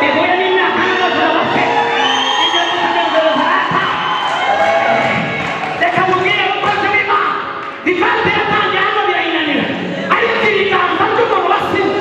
bihuye n'imyaka n'amazina bafite ibyo tukanezereza reka mubwire umukozi w'Imana ivanze yatangiye hano birayinanira ariko ibiganza by'umuntu wasize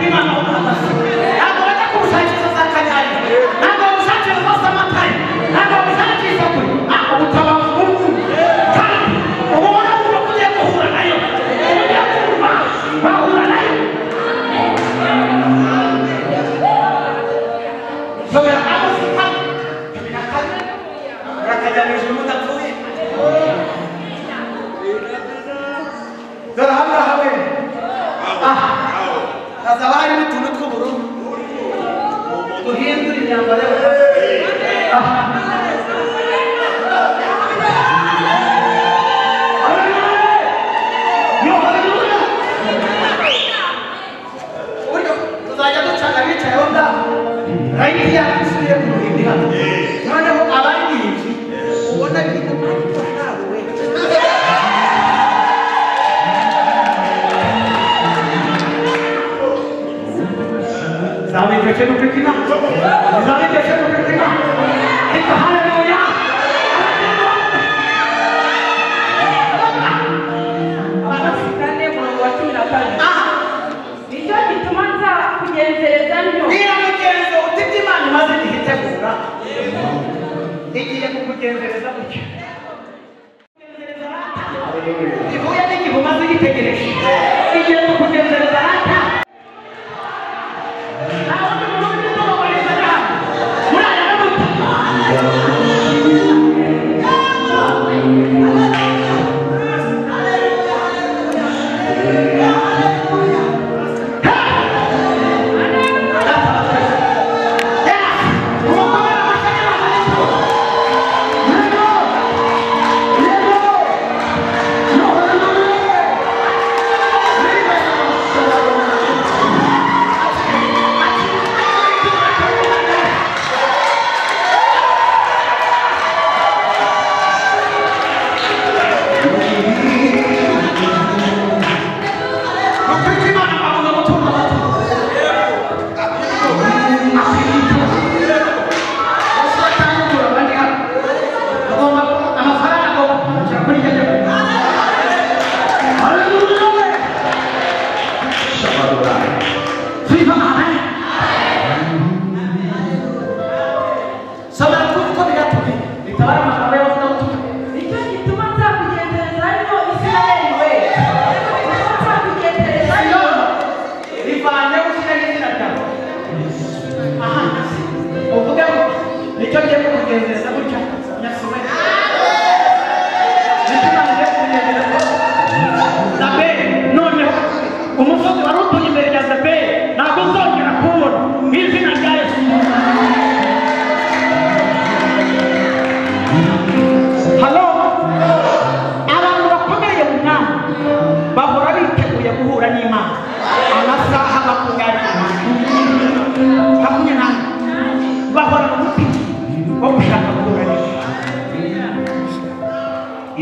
umwana w'umuhagaze ntabwo bajya kuwushakisha za kanyari ntabwo bawushakira bose amatara ntabwo bawushakisha kure ntabwo butabaza umuntu kandi ubona umuntu ugiye guhura nayo ugiye kumva bahura nayo sobera amusika birakanye urakajyanije umudapfuye dore ahangaha we hazaba harimo utuntu tw'ubururu duhindura imyambaro uburyo tuzajya ducana bicayeho ngaho rayiti yacu isubiye ku ruhimbi hano noneho abaririmbyi ubona biga ariko ntawe we Zamete chenu kritika. Zamete chenu kritika. Eka haleluya. Abasikane murongo wa 15. Nicyo gituma nza kugenzereza ntyo. Niba mugenzo utite Imana maze ihitegura. Igiye kukugenzereza gutya. Ivuye n'igihe maze igitegereje. Igiye kukugenzereza hata.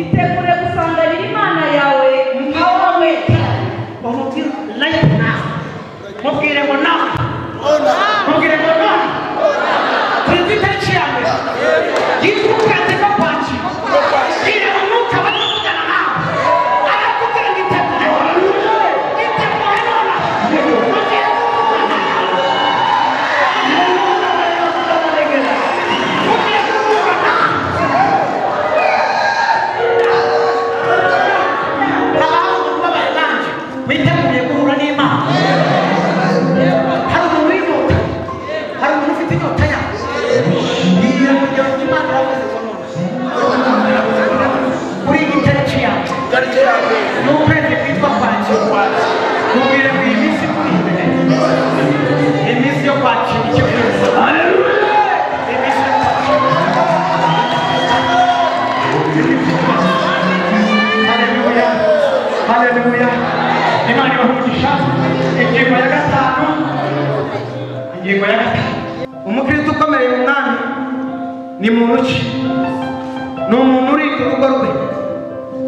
Itegure gusanganira Imana yawe nkawe umubwire life now mubwire ngo nawe mubwire ngo nawe twizite cyane yikukaze ko kwaci ire umuka bakujana nawe arakubwira ngo itegure nona witeguye guhura n'Imana. Hari umuntu wihuta, hari umuntu ufite inyota yawe. Ngiye kugira ngo Imana yavuze ko none kuri iyi tariki yawe ni ukwezi kwitwa kwakira. Mubwire ngo iyi minsi kuri imbere iminsi yo kwakira icyo kibazo. Haleluya! Iminsi yo kwakira. Haleluya! Imana ibahugisha. Ingingo ya gatanu. Umukristo ukomeye mu mwami ni muntu ki? Ni umuntu urinda urugo rwe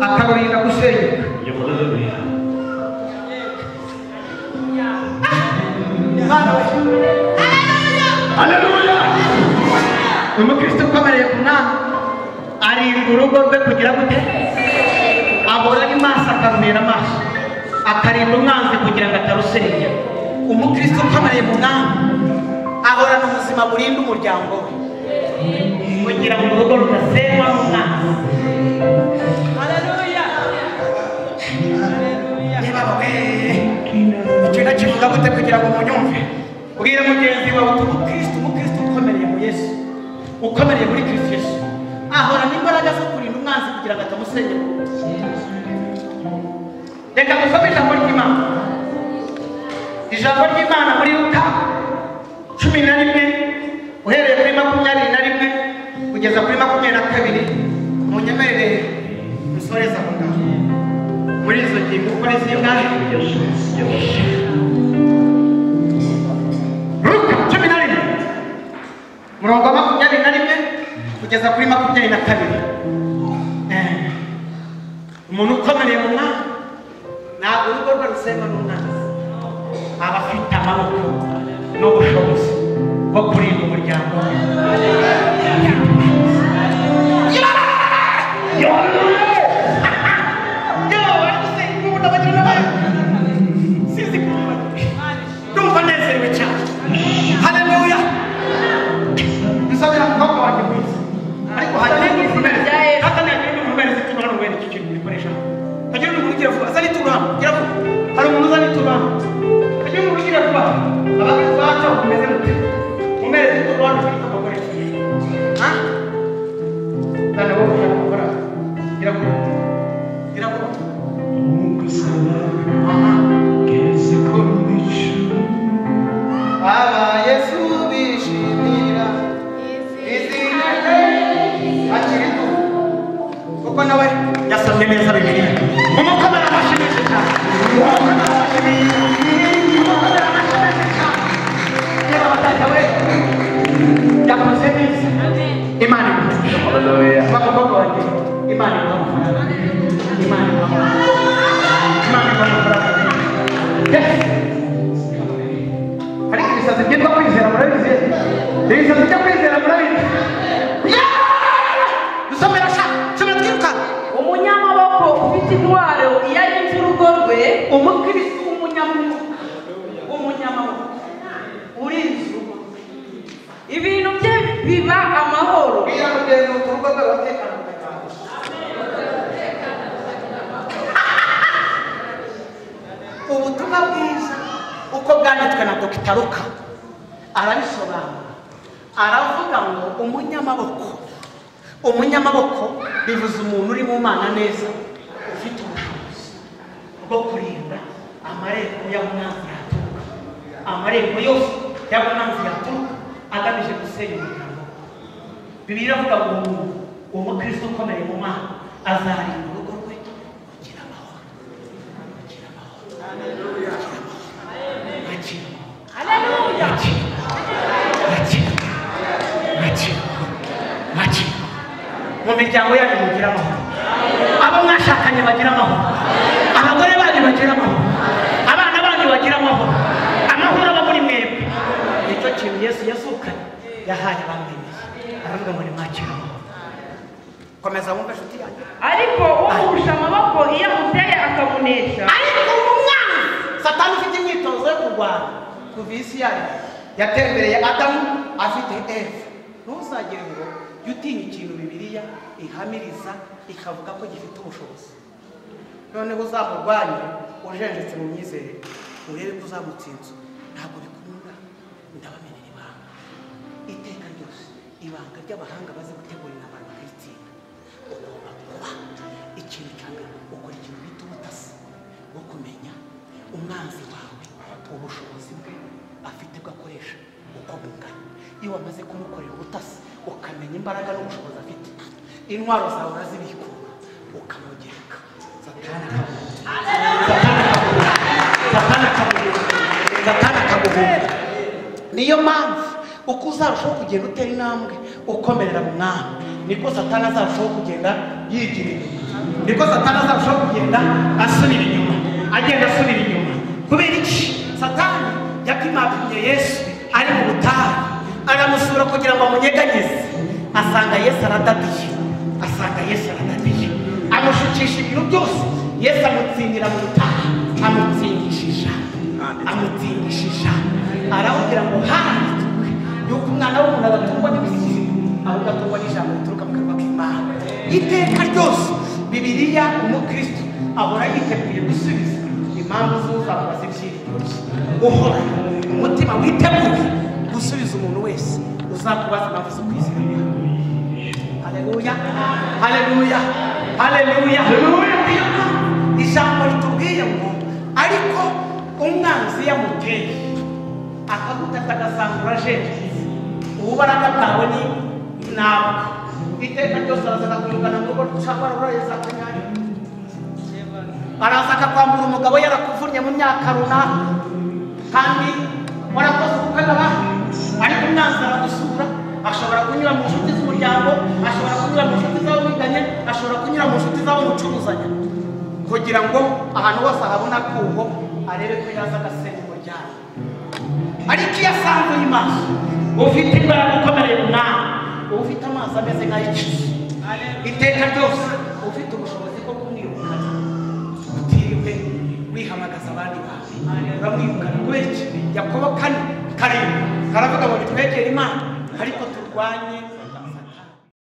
akarurinda gusenyuka. Haleluya! Umukristo ukomeye mu mwami arinda urugo rwe kugira gute? Abora amaso akarumira amaso, akarinda umwanzi kugira ngo atarusenya. umukristo ukomeye mu mwami ahorana ubuzima burinda umuryango we kugira ngo urugo rudasenywa n'umwanzi. Haleluya. Niba we ikintu kivuga gute kugira ngo munyumve? Ubwire mugenzi wawe uti umukristo ukomereye mu Yesu, ukomereye muri Kristo Yesu ahorana imbaraga zo kurinda umwanzi kugira ngo atamusenyera. Reka dusome ijambo ry'Imana. Ijambo ry'Imana muri Luka 11 uhereye kuri 21 kugeza kuri 22. Munyemerere musoreza mu ngaho muri izo ngingo uko ari zingahe? Luka 11 murongo wa 21 kugeza kuri 22. Umuntu ukomereye mu mwami ntabwo urugo rwe rusenywa n'umwanzi, aba afite amaboko n'ubushobozi bwo kurinda umuryango we. Ndumva nezerewe cyane. Haleluya. Nsabira umukobwa wanjye mwiza ariko hajya n'umumerezi tubana wenda icyo kintu bikoresha hagira umuntu ugira vuba azana itubana gira vuba hari umuntu uzana itubana hagira umuntu ugira vuba abagabo bacu bameze mute umumerezi tubana ufite amakoresho dana wowe ushaka gukora gira vuba aba Yesu bishimira izina akiri kuko nawe yasabye neza Bibiliya. Umukomera amashimishe cyane. Niba bataka we yakoze neza. Imana imuhe. Haleluya. Bakobwa wanjye Imana imuhe. Imana imuhe. Yes. Hari ibisazi byitwa kwizera murabizi. Ibisazi byo kwizera murabizi. Dusomera sha. Umunyamaboko ufite intwaro iyo arinze urugo rwe, umukristo umunyamaboko urinze urugo, ibintu bye biba amahoro. bwira mugenzi uti urugo rwe watekana. Ubutumwa bwiza uko bwanditswe na Dr. Luka arabisobanura, aravuga ngo umunyamaboko bivuze umuntu uri mu Mana neza, ufite ubushobozi bwo kurinda amarembo y'umwanzi yaturuka, amarembo yose y'umwanzi yaturuka agamije gusenya umuryango. Bibiliya iravuga ngo umukristo ukomeye mu Mana azarinda urugo rwe kugira amahoro. Haleluya. Mu miryango yanyu mugira amahoro, abo mwashakanye bagira amahoro, abagore banyu bagira amahoro, abana banyu bagira amahoro, amahoro aba muri mwebwe. Nicyo kintu Yesu yazukanye yahaye abamwemeye, aravuga ngo nimwakire amahoro. Komeza wumve nshuti yanjye. Ariko uhusha amaboko iyo amuteye akamunesha. Ariko umwana Satani ufite imyitozo yo kurwana kuva isi yatembereye Adamu afite Eva. Ntuzagire ngo utinya ikintu Bibiliya ihamiriza ikavuga ko gifite ubushobozi, noneho uzamurwanye ujenjetse mu myizerere urebe ko uzamutsinze. Ntabwo bikunda. Ndabamenera ibanga iteka ryose, ibanga ry'abahanga bazi gutegura intambara bakayitsinda. Ugomba kuba ikintu cyangwa ukora ikintu bita ubutasi bwo kumenya umwanzi wawe, ubushobozi bwe afite bwo akoresha uko bungana. Iyo wamaze kumukorera ubutasi ukamenya imbaraga n'ubushobozi afite, intwaro zawe urazibikura ukamugereka. Satani akaguhunga. Niyo mpamvu uko uzarushaho kugenda utera intambwe ukomerera mu mwami, niko Satani azarushaho kugenda yigira inyuma, niko Satani azarushaho kugenda asubira inyuma, agenda asubira inyuma. Kubera iki? Satani yakimapimye Yesu ari mu butayu, aramusura kugira ngo amunyeganyeze, asanga Yesu aradadiye, amushukisha ibintu byose. Yesu amutsindira mu butayu, amutsindishisha amutsindishisha aramubwira ngo handitswe yuko umwana w'umuntu adatungwa n'ibisizi ahubwo atungwa n'ijambo rituruka mu kanwa k'Imana. Iteka ryose Bibiliya umukristo ahora yiteguye gusubiza impamvu z'uzakubaza ibyiringiro uhora umutima witeguye gusubiza umuntu wese uzakubaza impamvu zo kwizera. Haleluya, haleluya, haleluya, haleluya. Ijambo ritubwiye ngo ariko umwanzi yamuteye akagutata agasangura jeje ubu baragatawe ni ntabwo iteka ryose araza akakwirukana mu rugo cyangwa aroreza akanyanya araza akakwambura umugabo yarakuvunnye mu myaka runaka kandi warakoze ubukwe n'abandi ariko umwanzi aragusura ashobora kunyura mu nshuti z'umuryango ashobora kunyura mu nshuti z'abo biganye ashobora kunyura mu nshuti z'abo mucuruzanya kugira ngo ahantu hose ahabona kuho arebe ko yaza agasenya umuryango. Ariko iyo asanzwe imaso ufite imbaraga ukomereye umwami ufite amazi ameze nk'ay'icuzi iteka ryose ufite ubushobozi bwo kumwirukana utiriwe wihamagaza abandi bantu uramwirukana kubera iki? Yakobo 4:7 karavuga ngo nitwegere Imana ariko turwanye